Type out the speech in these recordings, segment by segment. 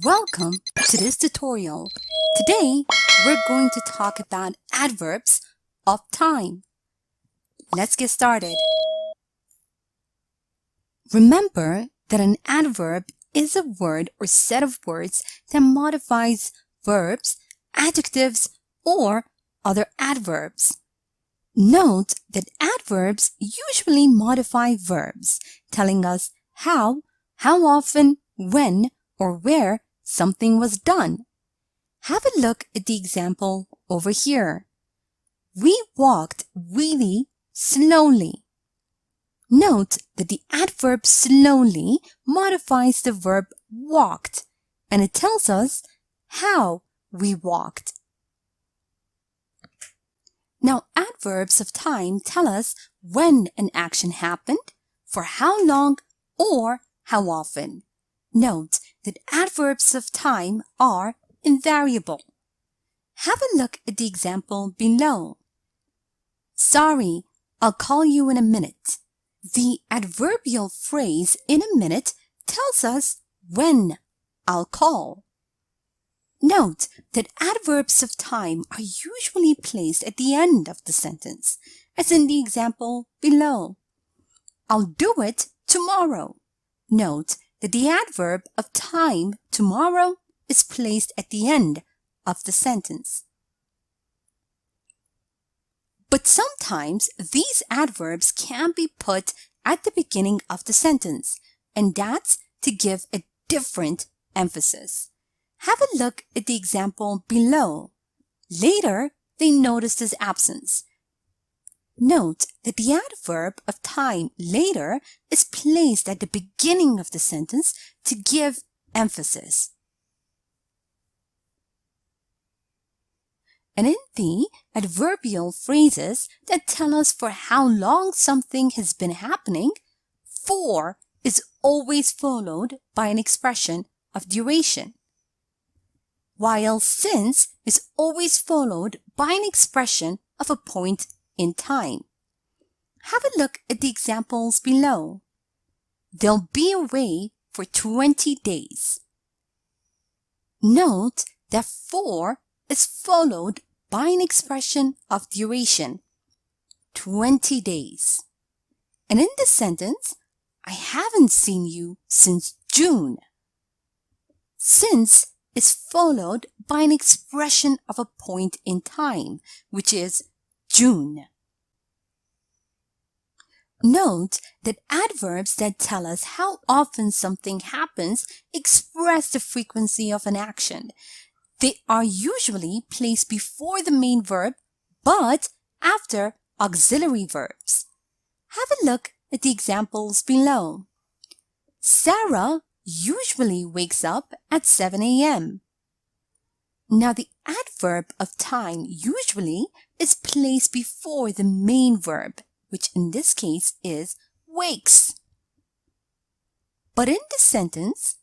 Welcome to this tutorial. Today, we're going to talk about adverbs of time. Let's get started. Remember that an adverb is a word or set of words that modifies verbs, adjectives, or other adverbs. Note that adverbs usually modify verbs, telling us how often, when, or where something was done. Have a look at the example over here. We walked really slowly. Note that the adverb slowly modifies the verb walked, and it tells us how we walked. Now, adverbs of time tell us when an action happened, for how long, or how often. Note that adverbs of time are invariable. Have a look at the example below. Sorry, I'll call you in a minute. The adverbial phrase in a minute tells us when I'll call. Note that adverbs of time are usually placed at the end of the sentence, as in the example below. I'll do it tomorrow. Note that the adverb of time tomorrow is placed at the end of the sentence. But sometimes these adverbs can be put at the beginning of the sentence, and that's to give a different emphasis. Have a look at the example below. Later, they noticed his absence. Note that the adverb of time later is placed at the beginning of the sentence to give emphasis. And in the adverbial phrases that tell us for how long something has been happening, for is always followed by an expression of duration, while since is always followed by an expression of a point in time. Have a look at the examples below. They'll be away for 20 days. Note that for is followed by an expression of duration, 20 days. And in this sentence, I haven't seen you since June. Since is followed by an expression of a point in time, which is June. Note that adverbs that tell us how often something happens express the frequency of an action. They are usually placed before the main verb, but after auxiliary verbs. Have a look at the examples below. Sarah usually wakes up at 7 a.m. Now, the adverb of time usually is placed before the main verb, which in this case is wakes. But in this sentence,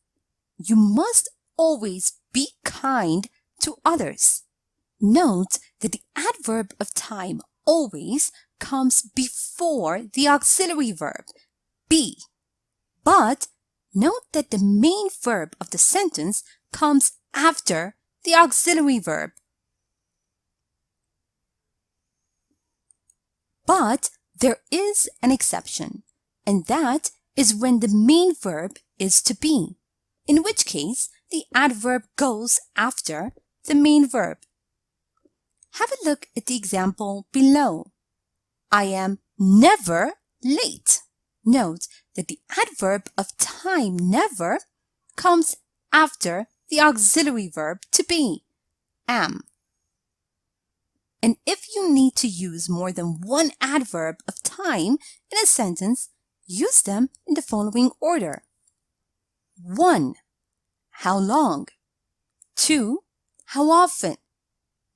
you must always be kind to others. Note that the adverb of time always comes before the auxiliary verb, be. But note that the main verb of the sentence comes after the auxiliary verb. But there is an exception, and that is when the main verb is to be, in which case the adverb goes after the main verb. Have a look at the example below. I am never late. Note that the adverb of time never comes after the auxiliary verb to be, am. And if you need to use more than one adverb of time in a sentence, use them in the following order. 1. How long? 2. How often?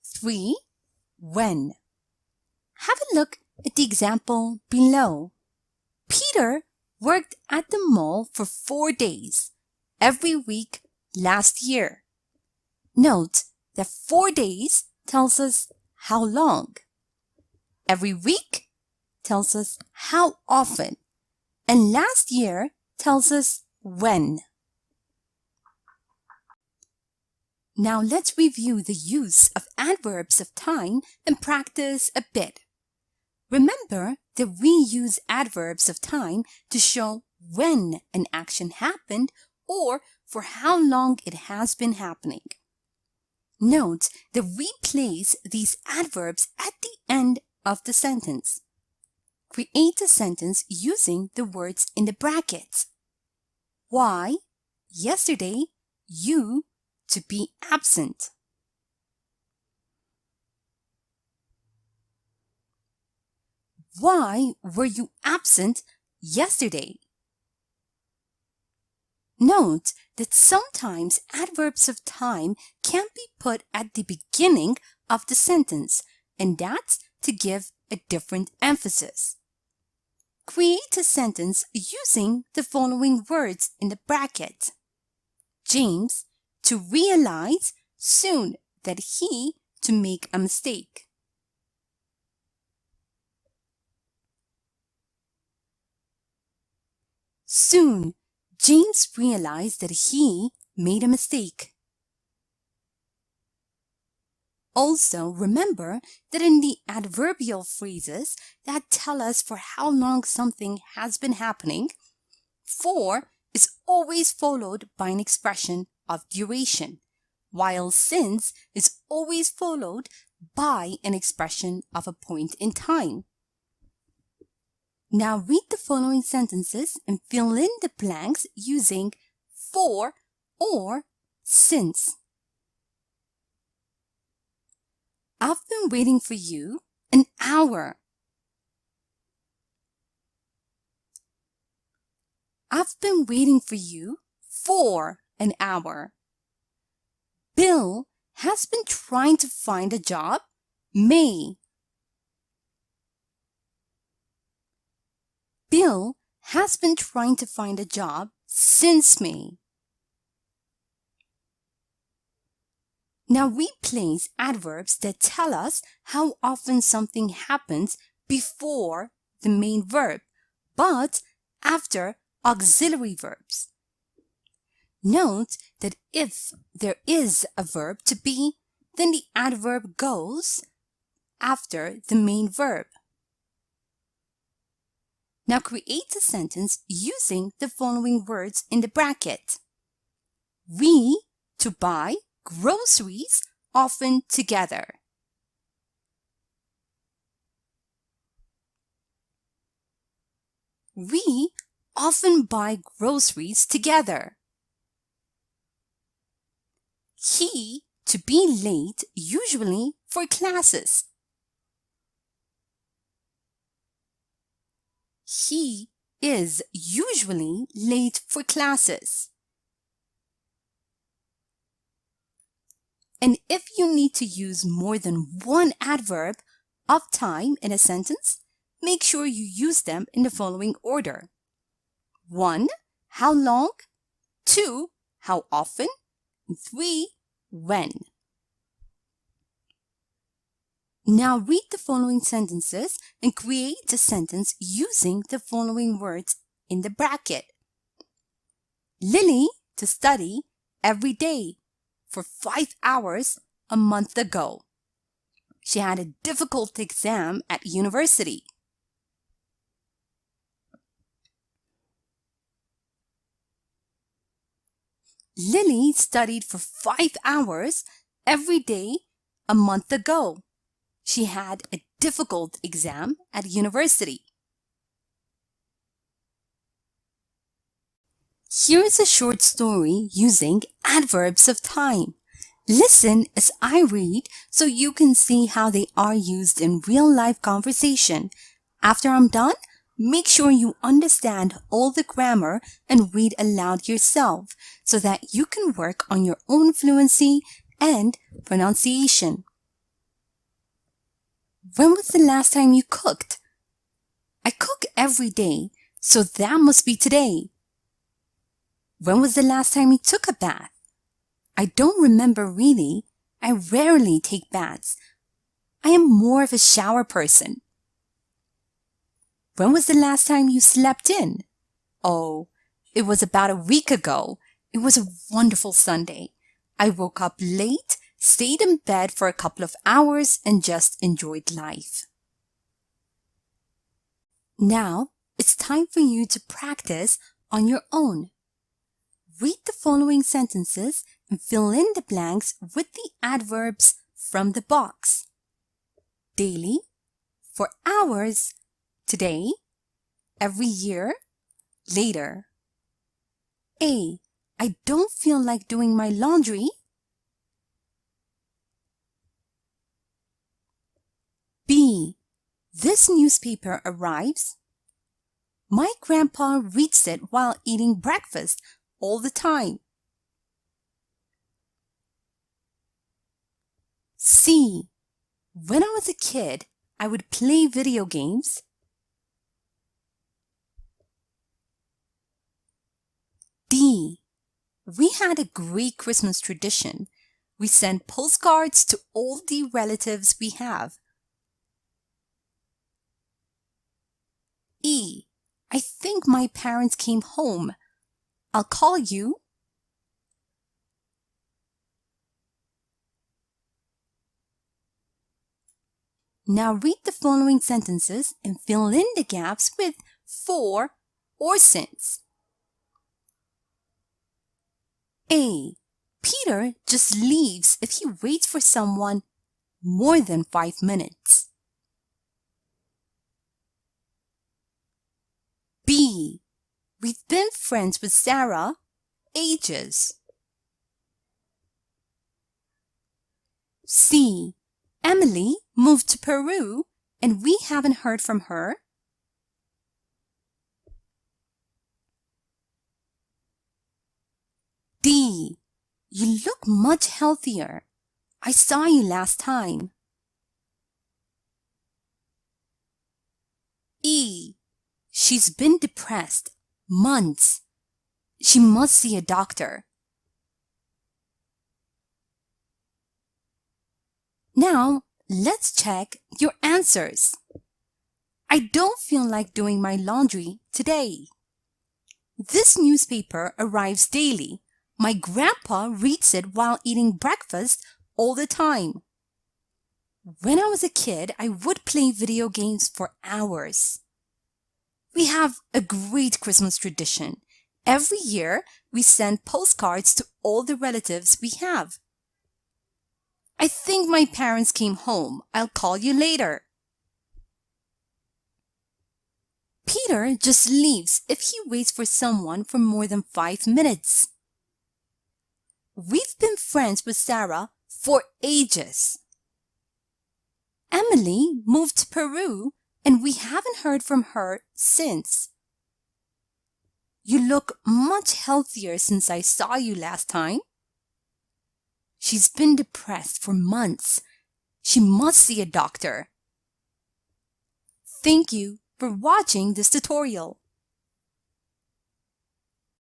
3. When? Have a look at the example below. Peter worked at the mall for 4 days, every week last year. Note that 4 days tells us how long. Every week tells us how often. And last year tells us when. Now let's review the use of adverbs of time and practice a bit. Remember that we use adverbs of time to show when an action happened or for how long it has been happening. Note that we place these adverbs at the end of the sentence. Create a sentence using the words in the brackets. Why, yesterday, you, to be absent. Why were you absent yesterday? Note that sometimes adverbs of time can be put at the beginning of the sentence, and that's to give a different emphasis. Create a sentence using the following words in the bracket. James, to realize soon that he to make a mistake. Soon, James realized that he made a mistake. Also, remember that in the adverbial phrases that tell us for how long something has been happening, for is always followed by an expression of duration, while since is always followed by an expression of a point in time. Now read the following sentences and fill in the blanks using for or since. I've been waiting for you an hour. I've been waiting for you for an hour. Bill has been trying to find a job. May. Bill has been trying to find a job since May. Now we place adverbs that tell us how often something happens before the main verb, but after auxiliary verbs. Note that if there is a verb to be, then the adverb goes after the main verb. Now create a sentence using the following words in the bracket. We to buy groceries often together. We often buy groceries together. He to be late usually for classes. He is usually late for classes. And if you need to use more than one adverb of time in a sentence, make sure you use them in the following order. 1. How long? 2. How often? 3. When? Now read the following sentences and create a sentence using the following words in the bracket. Lily to study every day for 5 hours a month ago. She had a difficult exam at university. Lily studied for 5 hours every day a month ago. She had a difficult exam at university. Here's a short story using adverbs of time. Listen as I read so you can see how they are used in real-life conversation. After I'm done, make sure you understand all the grammar and read aloud yourself so that you can work on your own fluency and pronunciation. When was the last time you cooked? I cook every day, so that must be today. When was the last time you took a bath? I don't remember really. I rarely take baths. I am more of a shower person. When was the last time you slept in? Oh, it was about a week ago. It was a wonderful Sunday. I woke up late, stayed in bed for a couple of hours, and just enjoyed life. Now, it's time for you to practice on your own. Read the following sentences and fill in the blanks with the adverbs from the box. Daily, for hours, today, every year, later. A. I don't feel like doing my laundry. B. This newspaper arrives. My grandpa reads it while eating breakfast all the time. C. When I was a kid, I would play video games. D. We had a great Christmas tradition. We sent postcards to all the relatives we have. E. I think my parents came home. I'll call you. Now read the following sentences and fill in the gaps with for or since. A. Peter just leaves if he waits for someone more than 5 minutes. B. We've been friends with Sarah ages. C. Emily moved to Peru and we haven't heard from her. D. You look much healthier. I saw you last time. E. She's been depressed months. She must see a doctor. Now, let's check your answers. I don't feel like doing my laundry today. This newspaper arrives daily. My grandpa reads it while eating breakfast all the time. When I was a kid, I would play video games for hours. We have a great Christmas tradition. Every year, we send postcards to all the relatives we have. I think my parents came home. I'll call you later. Peter just leaves if he waits for someone for more than 5 minutes. We've been friends with Sarah for ages. Emily moved to Peru and we haven't heard from her since. You look much healthier since I saw you last time. She's been depressed for months. She must see a doctor. Thank you for watching this tutorial.